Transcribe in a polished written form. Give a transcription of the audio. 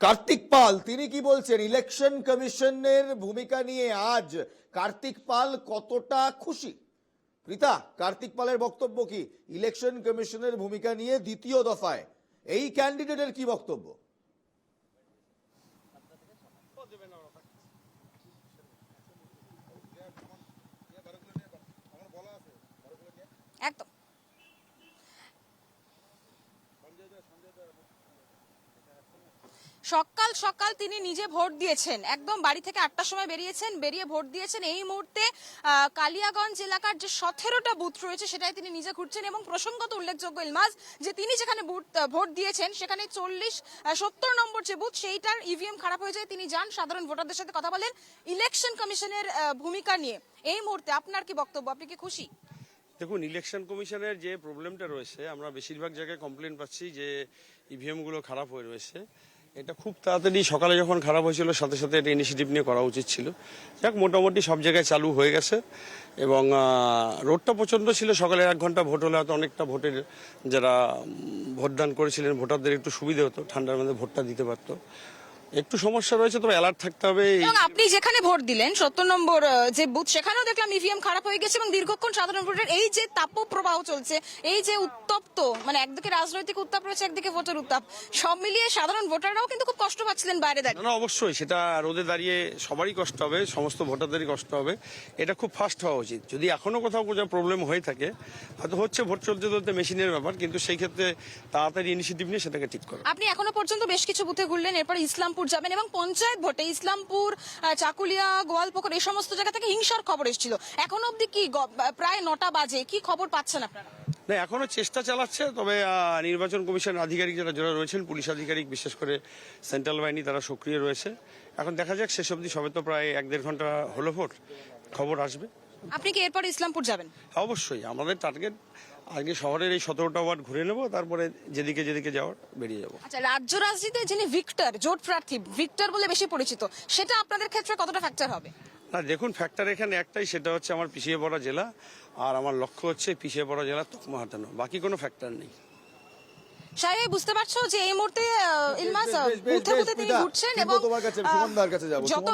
কার্তিক পাল তিনি কি বলছেন ইলেকশন কমিশনের ভূমিকা নিয়ে? আজ কার্তিক পাল কতটা খুশি? প্রীতা, কার্তিক পালের বক্তব্য কি ইলেকশন কমিশনের ভূমিকা নিয়ে দ্বিতীয় দফায়? এই ক্যান্ডিডেটের কি বক্তব্য? একদম সকাল সকাল তিনি নিজে ভোট দিয়েছেন, একদম বাড়ি থেকে 8টার সময় বেরিয়ে ভোট দিয়েছেন। এই মুহূর্তে কালিয়াগঞ্জ এলাকার যে 17টা বুথ রয়েছে সেটাই তিনি নিজে ঘুরছেন এবং প্রসঙ্গত উল্লেখযোগ্য ইলমাজ যে তিনি যেখানে ভোট দিয়েছেন সেখানে 70 নম্বর যে বুথ সেইটার ইভিএম খারাপ হয়ে যায়। তিনি যান, সাধারণ ভোটারদের সাথে কথা বলেন ইলেকশন কমিশনের ভূমিকা নিয়ে। এই মুহূর্তে আপনার কি বক্তব্য? আপনি কি খুশি? দেখুন, ইলেকশন কমিশনের যে প্রবলেমটা রয়েছে, আমরা বেশিরভাগ জায়গায় কমপ্লেন পাচ্ছি যে ইভিএম গুলো খারাপ হয়ে রয়েছে। এটা খুব তাড়াতাড়ি সকালে যখন খারাপ হয়েছিল সাথে সাথে এটা ইনিশিয়েটিভ নিয়ে করা উচিত ছিল। যাক, মোটামুটি সব জায়গায় চালু হয়ে গেছে এবং রোডটা প্রচণ্ড ছিল। সকালে 1 ঘন্টা ভোট হলে হয়তো অনেকটা ভোটের যারা ভোটদান করেছিলেন ভোটারদের একটু সুবিধা হতো, ঠান্ডার মধ্যে ভোটটা দিতে পারতো। একটু সমস্যা রয়েছে, তবে অ্যালার্ট থাকতে হবে। এবং আপনি যেখানে ভোট দিলেন 70 নম্বর যে বুথ, সেখানেও দেখলাম ইভিএম খারাপ হয়ে গেছে এবং দীর্ঘক্ষণ সাধারণ ভোটের এই যে তাপপ্রবাহ চলছে, এই যে উত্তপ্ত, মানে একদিকে রাজনৈতিক উত্তাপ রয়েছে, একদিকে ভোটের উত্তাপ, সব মিলিয়ে সাধারণ ভোটাররাও কিন্তু খুব কষ্ট পাচ্ছিলেন বাইরে দাঁড়িয়ে। না, অবশ্যই সেটা রোদে দাঁড়িয়ে সবারই কষ্ট হবে, সমস্ত ভোটারদেরই কষ্ট হবে। এটা খুব ফাস্ট হওয়া উচিত। যদি এখনো কোথাও কোনো প্রবলেম হয়ে থাকে, হয়তো হচ্ছে ভোট চলতে চলতে মেশিনের ব্যাপার, কিন্তু সেই ক্ষেত্রে তাড়াতাড়ি ইনিশিয়েটিভ নিয়ে সেটাকে ঠিক করে। আপনি এখনো পর্যন্ত বেশ কিছু বুথে ঘুরলেন, এরপর ইসলামপুর যাবেন এবং পঞ্চায়েত ভোটে ইসলামপুর, চাকুলিয়া, গোয়ালপুকুর এই সমস্ত জায়গা থেকে হিংসার খবর এসেছিল। এখনো অব্দি কি প্রায় 9টা বাজে, কি খবর পাচ্ছেন আপনারা? না, এখনো চেষ্টা চালাচ্ছে, তবে নির্বাচন কমিশন আধিকারিক যারা রয়েছেন, পুলিশ আধিকারিক, বিশেষ করে সেন্ট্রাল বাহিনী, তারা সক্রিয় রয়েছে। এখন দেখা যাক, শেষ অবধি সবে তো প্রায় 1-1.5 ঘন্টা হলো ভোট, খবর আসবে। আপনি কি এরপর ইসলামপুর যাবেন? অবশ্যই আমাদের টার্গেট আগে শহরের এই 17টা ওয়ার্ড ঘুরে নেব, তারপরে যেদিকে যেদিকে যাওয়ার বেরিয়ে যাবো। আচ্ছা, রাজ্য রাজনীতিতে যিনি ভিক্টর, জোট প্রার্থী ভিক্টর বলে বেশি পরিচিত, সেটা আপনাদের ক্ষেত্রে কতটা ফ্যাক্টর হবে? না, দেখুন, ফ্যাক্টর এখানে একটাই, সেটা হচ্ছে আমার পিছিয়ে পড়া জেলা, আর আমার লক্ষ্য হচ্ছে পিছিয়ে পড়া জেলা তকমা হাতানো, বাকি কোনো ফ্যাক্টর নেই। সাহেব, বুঝতে পারছো যে এই মুহূর্তে ইলমাস বুথে বুথে তিনি ঘুরছেন এবং তোমার কাছে সুমনদার কাছে যাবো। যত